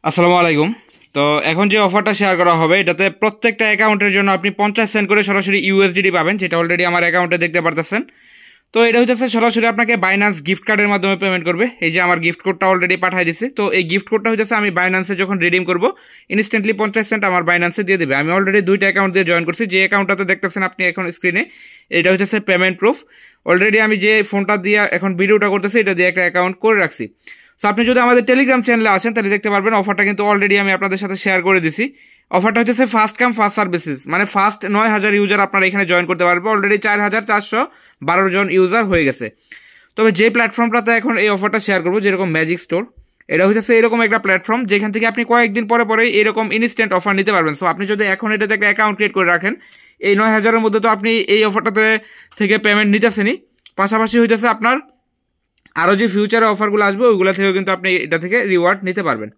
আসসালামু আলাইকুম। তো এখন যে অফারটা শেয়ার করা হবে এটাতে প্রত্যেকটা অ্যাকাউন্টের জন্য আপনি 50 সেন্ট করে সরাসরি ইউএসডিটি পাবেন, যেটা অলরেডি আমার অ্যাকাউন্টে দেখতে পারতেছেন। তো এটা হচ্ছে সরাসরি আপনাকে বাইন্যান্স গিফট কার্ডের মাধ্যমে পেমেন্ট করবে। এই যে আমার গিফট কোডটা অলরেডি পাঠিয়ে দিচ্ছে। তো এই গিফট কোডটা হচ্ছে আমি বাইন্যান্সে যখন রিডিম করব ইনস্ট্যান্টলি 50 সেন্ট আমার বাইন্যান্সে দিয়ে দেবে। আমি অলরেডি দুইটা অ্যাকাউন্ট দিয়ে জয়েন করছি। যে অ্যাকাউন্টটাতে দেখতেছেন আপনি এখন স্ক্রিনে, এটা হচ্ছে পেমেন্ট প্রুফ। অলরেডি আমি যে ফোনটা দিয়ে এখন ভিডিওটা করতেছি এটা দিয়ে একটা অ্যাকাউন্ট করে রাখছি। সো আপনি যদি আমাদের টেলিগ্রাম চ্যানেলে আসেন তাহলে দেখতে পারবেন অফারটা কিন্তু অলরেডি আমি আপনাদের সাথে শেয়ার করে দিছি। অফারটা হচ্ছে ফার্স্ট কাম ফার্স্ট সার্ভিসেস, মানে ফার্স্ট 9,000 ইউজার আপনারা এখানে জয়েন করতে পারবে। অলরেডি 4,412 জন ইউজার হয়ে গেছে। তবে যে প্ল্যাটফর্মটাতে এখন এই অফারটা শেয়ার করবো, যেরকম ম্যাজিক স্টোর, এটা হচ্ছে এরকম একটা প্ল্যাটফর্ম যেখান থেকে আপনি কয়েকদিন পরে পরে এরকম ইনস্ট্যান্ট অফার নিতে পারবেন। সো আপনি যদি এখন এটাতে একটা অ্যাকাউন্ট ক্রিয়েট করে রাখেন, এই 9,000-এর মধ্যে তো আপনি এই অফারটাতে থেকে পেমেন্ট নিতেছেনই, পাশাপাশি হইতেছে আপনার আরও যে ফিউচারে অফারগুলো আসবে ওইগুলো থেকেও কিন্তু আপনি এটা থেকে রিওয়ার্ড নিতে পারবেন।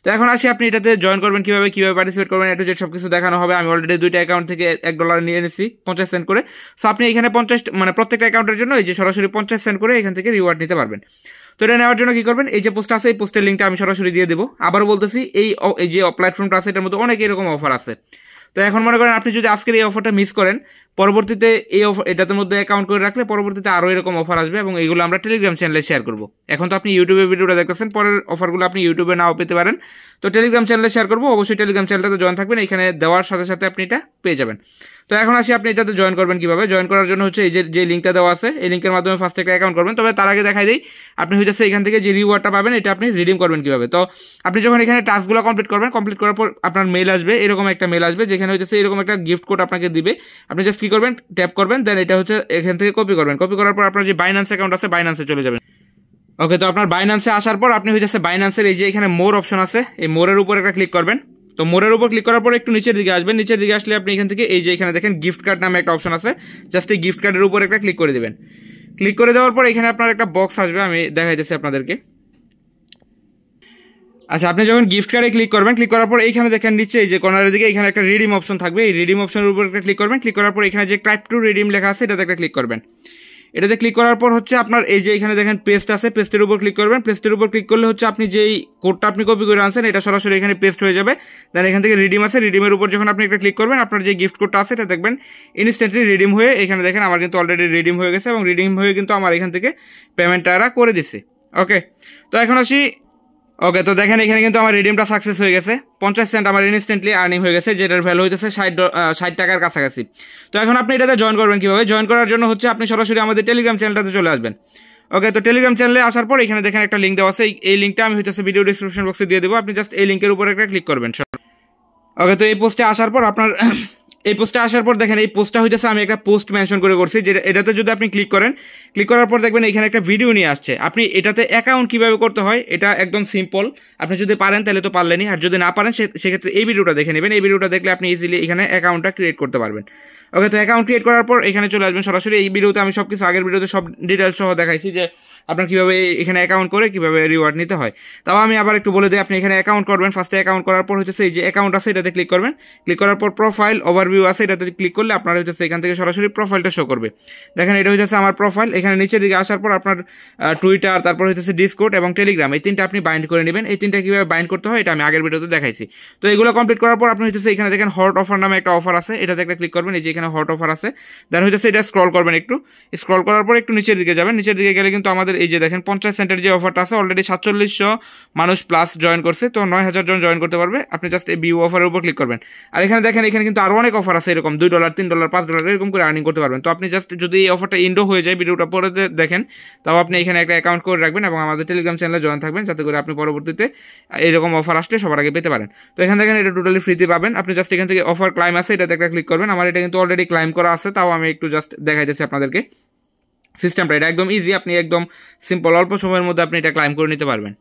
তো এখন আসি আপনি এটাতে জয়েন করবেন কিভাবে পার্টিসিপেট করবেন, একটু যে সব কিছু দেখানো হবে। আমি অলরেডি দুইটা অ্যাকাউন্ট থেকে $1 নিয়ে নিচ্ছি 50 সেন্ট করে। সো আপনি এখানে 50 মানে প্রত্যেকটা অ্যাকাউন্টের জন্য এই যে সরাসরি 50 সেন্ট করে এখান থেকে রিওয়ার্ড নিতে পারবেন। তো এটা নেওয়ার জন্য কি করবেন, এই যে পোস্ট আছে এই পোস্টের লিঙ্কটা আমি সরাসরি দিয়ে দেবো। আবার বলতেছি এই যে প্ল্যাটফর্মটা আছে এটার মধ্যে অনেক এরকম অফার আছে। তো এখন মনে করেন আপনি যদি আজকের এই অফারটা মিস করেন, পরবর্তীতে এই অফার এটার মধ্যে অ্যাকাউন্ট করে রাখলে পরবর্তীতে আরও এরকম অফার আসবে এবং এইগুলো আমরা টেলিগ্রাম চ্যানেলে শেয়ার করবো। এখন তো আপনি ইউটিউবে ভিডিওটা দেখতেছেন, পরের অফারগুলো আপনি ইউটিউবে নাও পেতে পারেন। তো টেলিগ্রাম চ্যানেলে শেয়ার করবো, অবশ্যই টেলিগ্রাম চ্যানেলটাতে জয়েন থাকবেন, এখানে দেওয়ার সাথে সাথে আপনি এটা পেয়ে যাবেন। তো এখন আসি আপনি এটাতে জয়েন করবেন কিভাবে। জয়েন করার জন্য হচ্ছে এই যে লিঙ্কটা দেওয়া আছে এই লিঙ্কের মাধ্যমে ফার্স্ট একটা অ্যাকাউন্ট করবেন। তবে তার আগে দেখাই দিই আপনি হচ্ছে এখান থেকে যে রিওয়ার্ডটা পাবেন এটা আপনি রিডিম করবেন কিভাবে। তো আপনি যখন এখানে টাস্কগুলো কমপ্লিট করবেন, কমপ্লিট করার পর আপনার মেল আসবে, এরকম একটা মেল আসবে যেখানে হচ্ছে এরকম একটা গিফট কোড আপনাকে দিবে। আপনি জাস্ট কি করবেন, ট্যাপ করবেন, দেন এটা হচ্ছে এখান থেকে কপি করবেন। কপি করার পর আপনার যে বাইন্যান্স অ্যাকাউন্ট আছে বাইন্যান্সে চলে যাবেন। ওকে, তো আপনার বাইন্যান্সে আসার পর আপনি হচ্ছে বাইন্যান্সের এই যে এখানে মোর অপশন আছে, এই মোরের উপর একটা ক্লিক করবেন। তো মোরের উপর ক্লিক করার পর একটু নিচের দিকে আসবেন। নিচের দিকে আসলে আপনি এখান থেকে এই যে এখানে দেখেন গিফট কার্ড নামে একটা অপশন আছে, জাস্ট এই গিফট কার্ডের উপর একটা ক্লিক করে দেবেন। ক্লিক করে দেওয়ার পর এখানে আপনার একটা বক্স আসবে, আমি দেখাইতেছি আপনাদেরকে। আচ্ছা, আপনি যখন গিফট কার্ডে ক্লিক করবেন, ক্লিক করার পর এইখানে দেখেন নিচে এই যে কর্নারের দিকে এখানে একটা রিডিম অপশন থাকবে। এই রিডিম অপশনের উপর একটা ক্লিক করবেন। ক্লিক করার পর এখানে যে টাইপ টু রিডিম লেখা আছে এটাতে একটা ক্লিক করবেন। এটাতে ক্লিক করার পর হচ্ছে আপনার এই যে এখানে দেখেন পেস্ট আছে, পেস্টের উপর ক্লিক করবেন। পেস্টের উপর ক্লিক করলে হচ্ছে আপনি যেই কোডটা আপনি কপি করে আনছেন এটা সরাসরি এখানে পেস্ট হয়ে যাবে। দেন এখান থেকে রিডিম আছে, রিডিমের উপর যখন আপনি একটা ক্লিক করবেন আপনার যে গিফট কোডটা আছে এটা দেখবেন ইনস্ট্যান্টলি রিডিম হয়ে এখানে দেখেন আমার কিন্তু অলরেডি রিডিম হয়ে গেছে এবং রিডিম হয়ে কিন্তু আমার এখান থেকে পেমেন্টটা করে দিচ্ছে। ওকে, তো এখন আসি। ওকে, তো দেখেন এখানে কিন্তু আমার রিডিমটা সাকসেস হয়ে গেছে। 50 সেন্ট আমার ইনস্ট্যান্টলি আর্নিং হয়ে গেছে, যেটার ভ্যালু হইতেছে 60 টাকার কাছাকাছি। তো এখন আপনি এটাতে জয়েন করবেন কিভাবে। জয়েন করার জন্য হচ্ছে আপনি সরাসরি আমাদের টেলিগ্রাম চ্যানেলটাতে চলে আসবেন। ওকে, তো টেলিগ্রাম চ্যানেলে আসার পর এখানে দেখেন একটা লিঙ্ক দেওয়া আছে, এই লিঙ্কটা আমি হচ্ছে ভিডিও ডিসক্রিপশন বক্সে দিয়ে দেবো। আপনি জাস্ট এই লিঙ্কের উপর একটা ক্লিক করবেন। ওকে, তো এই পোস্টে আসার পর আপনার এই পোস্টে আসার পর দেখেন এই পোস্টটা হইতেছে আমি একটা পোস্ট মেনশন করে করছি, যেটা এটাতে যদি আপনি ক্লিক করেন, ক্লিক করার পর দেখবেন এখানে একটা ভিডিও নিয়ে আসছে। আপনি এটাতে অ্যাকাউন্ট কিভাবে করতে হয় এটা একদম সিম্পল। আপনি যদি পারেন তাহলে তো পারলেনই, আর যদি না পারেন সেক্ষেত্রে এই ভিডিওটা দেখে নেবেন। এই ভিডিওটা দেখলে আপনি ইজিলি এখানে অ্যাকাউন্টটা ক্রিয়েট করতে পারবেন। ওকে, তো অ্যাকাউন্ট ক্রিয়েট করার পর এখানে চলে আসবেন সরাসরি। এই ভিডিওতে আমি সব কিছু আগের ভিডিওতে সব ডিটেলস সহ দেখাইছি যে আপনার কীভাবে এখানে অ্যাকাউন্ট করে কীভাবে রিওয়ার্ড নিতে হয়। তাও আমি আবার একটু বলে দিই, আপনি এখানে অ্যাকাউন্ট করবেন। ফার্স্টে অ্যাকাউন্ট করার পর হচ্ছে এই যে অ্যাকাউন্ট আছে এটাতে ক্লিক করবেন। ক্লিক করার পর প্রোফাইল ওভারভিউ আছে, এটাতে ক্লিক করলে আপনার হচ্ছে এখান থেকে সরাসরি প্রোফাইলটা শো করবে। দেখেন এটা হচ্ছে আমার প্রোফাইল। এখানে নিচের দিকে আসার পর আপনার টুইটার, তারপর হচ্ছে ডিসকর্ড এবং টেলিগ্রাম, এই তিনটা আপনি বাইন্ড করে নেবেন। এই তিনটা কীভাবে বাইন্ড করতে হয় এটা আমি আগের ভিডিওতে দেখাইছি। তো এগুলো কমপ্লিট করার পর আপনি হচ্ছে এখানে দেখেন হট অফার নামে একটা অফার আছে, এটাতে একটা ক্লিক করবেন। এই যে এখানে হট অফার আছে, দেন হচ্ছে এটা স্ক্রল করবেন। একটু স্ক্রল করার পর একটু নিচের দিকে যাবেন। নিচের দিকে গেলে কিন্তু আমাদের এই যে দেখেন 50 সেন্টের যে অফারটা আছে অলরেডি 4700 মানুষ প্লাস জয়েন করছে। তো 9,000 জন জয়েন করতে পারবে। আপনি জাস্ট এই ভিউ অফারের উপর ক্লিক করবেন। আর এখানে দেখেন এখানে কিন্তু আরও অনেক অফার আছে, এরকম $2, $3, $5 এরকম করে আর্নিং করতে পারবেন। তো আপনি জাস্ট যদি এই অফারটা ইন্ডো হয়ে যায়, ভিডিওটা পরে দেখেন, তাও আপনি এখানে একটা অ্যাকাউন্ট করে রাখবেন এবং আমাদের টেলিগ্রাম চ্যানেলে জয়েন থাকবেন, যাতে করে আপনি পরবর্তীতে এরকম অফার আসলে সবার আগে পেতে পারেন। তো এখানে দেখেন এটা টোটালি ফ্রিতে পাবেন। আপনি জাস্ট এখান থেকে অফার ক্লাইম আছে এটাতে একটা ক্লিক করবেন। আমার এটা কিন্তু অলরেডি ক্লাইম করা আছে, তাও আমি একটু জাস্ট দেখাইতেছি আপনাদেরকে। সিস্টেমটা এটা একদম ইজি, আপনি একদম সিম্পল অল্প সময়ের মধ্যে আপনি এটা ক্লাইম করে নিতে পারবেন।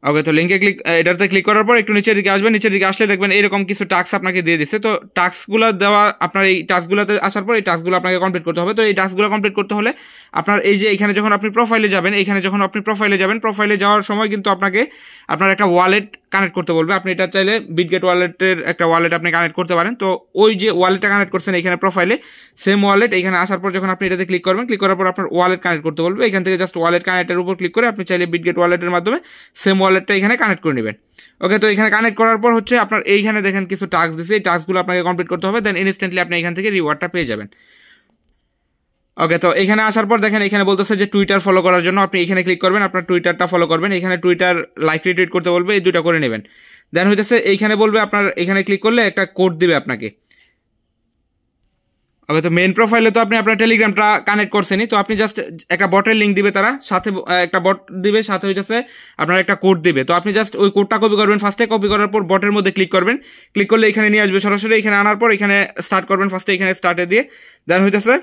ওকে, তো লিঙ্কে এটাতে ক্লিক করার পর একটু নিচের দিকে আসবেন। নিচের দিকে আসলে দেখবেন এরকম কিছু টাস্ক আপনাকে দিয়ে দিচ্ছে। তো টাস্কগুলো দেওয়া, আপনার এই টাস্কগুলোতে আসার পর এই টাস্কগুলো আপনাকে কমপ্লিট করতে হবে। তো এই টাস্কগুলো কমপ্লিট করতে হলে আপনার এই যে এখানে যখন আপনি প্রোফাইলে যাবেন, এখানে যখন আপনি প্রোফাইলে যাবেন, প্রোফাইলে যাওয়ার সময় কিন্তু আপনাকে আপনার একটা ওয়ালেট কানেক্ট করতে বলবে। আপনি এটা চাইলে বিটগেট ওয়ালেটের একটা ওয়ালেট আপনি কানেক্ট করতে পারেন। তো ওই যে ওয়ালেটটা কানেক্ট করছেন এখানে প্রোফাইলে সেম ওয়ালেট, এখানে আসার পর যখন আপনি এটাতে ক্লিক করবেন, ক্লিক করার পর আপনার ওয়ালেট কানেক্ট করতে বলবে। এখান থেকে জাস্ট ওয়ালেট কানেক্টের উপর ক্লিক করে আপনি চাইলে বিটগেট ওয়ালেটের মাধ্যমে সেম ওয়ালেটটা এখানে কানেক্ট করে নেবেন। ওকে, তো এখানে কানেক্ট করার পর হচ্ছে আপনার এইখানে দেখেন কিছু টাস্ক দিচ্ছে, এই টাস্কগুলো আপনাকে কমপ্লিট করতে হবে, দেন ইনস্ট্যান্টলি আপনি এখান থেকে রিওয়ার্ডটা পেয়ে যাবেন। ওকে, তো এখানে আসার পর দেখেন এখানে বলতেছে যে টুইটার ফলো করার জন্য আপনি এখানে ক্লিক করবেন, আপনার টুইটারটা ফলো করবেন। এখানে টুইটার লাইক রিটুইট করতে বলবে, এই দুইটা করে নেবেন। দেন হইতেছে এইখানে বলবে আপনার এখানে ক্লিক করলে একটা কোড দিবে আপনাকে। ওকে, তো মেন প্রোফাইলে তো আপনি আপনার টেলিগ্রামটা কানেক্ট করছেনই, তো আপনি জাস্ট একটা বটের লিঙ্ক দিবে, তারা সাথে একটা বট দিবে, সাথে হইতেছে আপনার একটা কোড দিবে। তো আপনি জাস্ট ওই কোডটা কপি করবেন, ফার্স্টে কপি করার পর বটের মধ্যে ক্লিক করবেন, ক্লিক করলে এখানে নিয়ে আসবে সরাসরি। এখানে আনার পর এখানে স্টার্ট করবেন, ফার্স্টে এখানে স্টার্টে দিয়ে দেন হইতেছে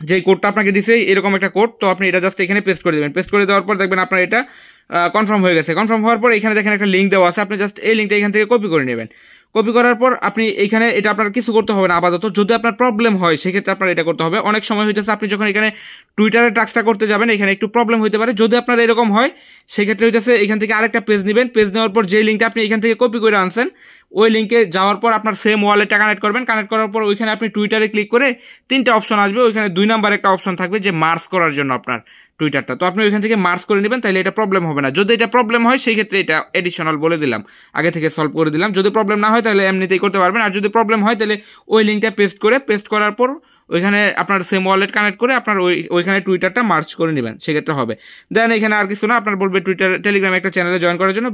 যে কোডটা আপনাকে দিছে এরকম একটা কোড, তো আপনি এটা জাস্ট এখানে পেস্ট করে দেবেন। পেস্ট করে দেওয়ার পর দেখবেন আপনার এটা কনফার্ম হয়ে গেছে। কনফার্ম হওয়ার পর এখানে দেখেন একটা লিঙ্ক দেওয়া আছে, আপনি জাস্ট এই লিঙ্কটা এখান থেকে কপি করে নেবেন। কপি করার পর আপনি এখানে এটা আপনার কিছু করতে হবে না আপাতত। যদি আপনার প্রবলেম হয় সেক্ষেত্রে আপনার এটা করতে হবে। অনেক সময় হইতেছে আপনি যখন এখানে টুইটারের টাস্কটা করতে যাবেন এখানে একটু প্রবলেম হতে পারে। যদি আপনার এরকম হয় সেক্ষেত্রে হইতেছে এখান থেকে আরেকটা পেজ নেবেন। পেজ নেওয়ার পর যে লিঙ্কটা আপনি এখান থেকে কপি করে আনছেন ওই লিঙ্কে যাওয়ার পর আপনার সেম ওয়ালেটটা কানেক্ট করবেন। কানেক্ট করার পর ওইখানে আপনি টুইটারে ক্লিক করে 3টা অপশন আসবে, ওইখানে 2 নাম্বার একটা অপশন থাকবে যে মার্জ করার জন্য আপনার টুইটারটা। তো আপনি ওইখান থেকে মার্জ করে নেবেন, তাহলে এটা প্রবলেম হবে না। যদি এটা প্রবলেম হয় সেই ক্ষেত্রে এটা এডিশনাল বলে দিলাম, আগে থেকে সলভ করে দিলাম। যদি প্রবলেম না হয় তাহলে এমনিতেই করতে পারবেন। আর যদি প্রবলেম হয় তাহলে ওই লিঙ্কটা পেস্ট করার পর ওইখানে আপনার সেম ওয়ালেট কানেক্ট করে আপনার ওইখানে টুইটারটা মার্চ করে নেবেন, সেক্ষেত্রে হবে। দেন এখানে আর কিছু না, আপনার বলবে টুইটার টেলিগ্রামে একটা চ্যানেলে জয়েন করার জন্য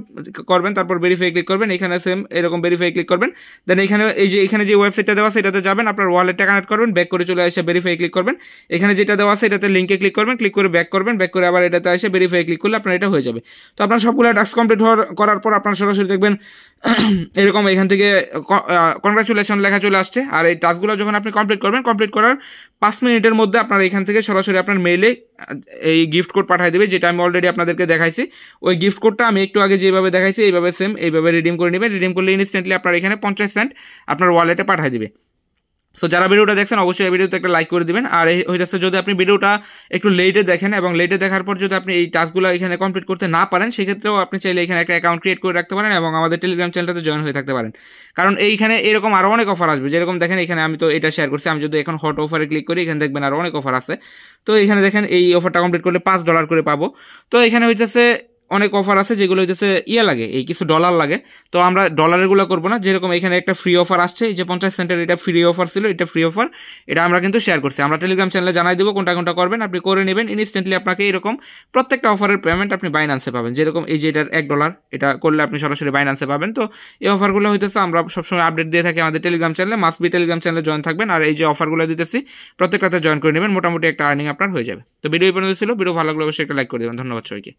করবেন, তারপর ভেরিফাই ক্লিক করবেন, এখানে সেম এরকম ভেরিফাই ক্লিক করবেন। দেন এখানে এখানে যে ওয়েবসাইটটা দেওয়া আছে এটাতে যাবেন, আপনার ওয়ালেটটা কানেক্ট করবেন, ব্যাক করে চলে আসে ভেরিফাই ক্লিক করবেন। এখানে যেটা দেওয়া আছে এটাতে লিঙ্কে ক্লিক করবেন, ক্লিক করে ব্যাক করবেন, ব্যাক করে আবার এটাতে এসে ভেরিফাই ক্লিক করলে আপনার এটা হয়ে যাবে। তো আপনার সবগুলো টাস্ক কমপ্লিট করার পর আপনার সরাসরি দেখবেন এরকম এখান থেকে কনগ্রাচুলেশন লেখা চলে আসছে। আর এই টাস্কগুলো যখন আপনি কমপ্লিট করবেন, কমপ্লিট করার 5 মিনিটের মধ্যে আপনার এখান থেকে সরাসরি আপনার মেইলে এই গিফট কোড পাঠিয়ে দেবে, যেটা আমি অলরেডি আপনাদেরকে দেখাইছি। ওই গিফট কোডটা আমি একটু আগে যেভাবে দেখাইছি এইভাবে সেম এইভাবে রিডিম করে নেবেন। রিডিম করলে ইনস্ট্যান্টলি আপনার এখানে 50 সেন্ট আপনার ওয়ালেটে পাঠিয়ে দিবে। সো যারা ভিডিওটা দেখছেন অবশ্যই এই ভিডিওতে একটা লাইক করে দিবেন। আর এই হইতেছে যদি আপনি ভিডিওটা একটু লেটে দেখেন এবং লেটে দেখার পর যদি আপনি এই টাস্কগুলো এখানে কমপ্লিট করতে না পারেন সেক্ষেত্রেও আপনি চাইলে এখানে একটা অ্যাকাউন্ট ক্রিয়েট করে রাখতে পারেন এবং আমাদের টেলিগ্রাম চ্যানেলটাতে জয়েন হয়ে থাকতে পারেন। কারণ এইখানে এরকম আরও অনেক অফার আসবে, যেরকম দেখেন এখানে আমি তো এটা শেয়ার করছি। আমি যদি এখন হট অফারে ক্লিক করি এখানে দেখবেন আরও অনেক অফার আছে। তো এখানে দেখেন এই অফারটা কমপ্লিট করলে $5 করে পাবো। তো এখানে হইতেছে অনেক অফার আছে যেগুলো হইতেছে লাগে, এই কিছু ডলার লাগে। তো আমরা ডলারেরগুলো করবো না। যেরকম এখানে একটা ফ্রি অফার আসছে, এই যে 50 সেন্টের এটা ফ্রি অফার ছিল, এটা ফ্রি অফার, এটা আমরা কিন্তু শেয়ার করছি। আমরা টেলিগ্রাম চ্যানেলে জানাই দেবো কোনটা কোনটা করবেন, আপনি করে নেবেন। ইনস্ট্যান্টলি আপনাকে এরকম প্রত্যেকটা অফারের পেমেন্ট আপনি বাইন্যান্সে পাবেন। যেরকম এই যে এটার $1 এটা করলে আপনি সরাসরি বাইন্যান্সে পাবেন। তো এই অফারগুলো হইতেছে আমরা সবসময় আপডেট দিয়ে থাকি আমাদের টেলিগ্রাম চ্যানেলে। মাস্ট বি টেলিগ্রাম চ্যানেলে জয়েন থাকবেন। আর এই যে অফারগুলো দিতেছি প্রত্যেকটাতে জয়েন করে নেবেন, মোটামুটি একটা আর্নিং আপনার হয়ে যাবে। তো ভিডিও এই পর্যন্ত ছিল। ভিডিও ভালো লাগলে অবশ্যই একটা লাইক করে দেবেন। ধন্যবাদ সবাইকে।